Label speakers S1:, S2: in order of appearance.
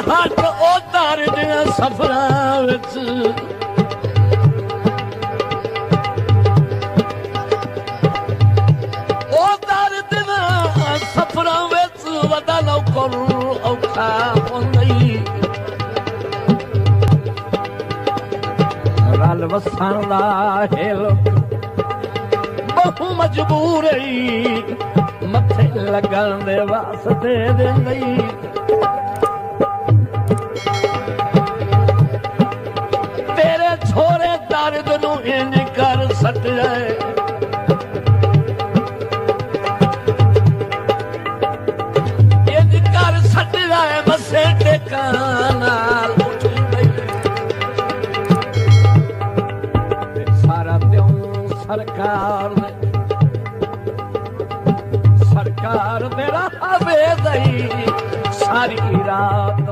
S1: ਹੱਥ ਉਹ ਧਾਰਦੇ ਸਫਰਾਂ ਵਿੱਚ ਉਹ ਧਾਰਦੇ ਸਫਰਾਂ ਵਿੱਚ ਵਦਾ ਨੌਕਰ ਔਖਾ ਹੁੰਦੀ ਰਲ ਵਸਣ ਦਾ ਹਿਲ ਬਹੁ ਮਜਬੂਰੀ ਮੱਥੇ ਲੱਗਣ ਦੇ ਵਾਸਤੇ ਦਿੰਦੀ ਤੇਰੇ ਛੋਰੇ ਦਰਦ ਨੂੰ ਇੰਜ ਕਰ ਸੱਟਿਆ ਇੰਜ ਕਰ ਸੱਟਿਆ ਮੱਸੇ ਟੇਕਾਂ ਨਾਲ ਸਾਰਾ ਤਿਉਂ ਸਰਕਾਰ ਦੇ ਰਾਹ ਵੇ ਦਈ ਸਾਰੀ ਰਾਤ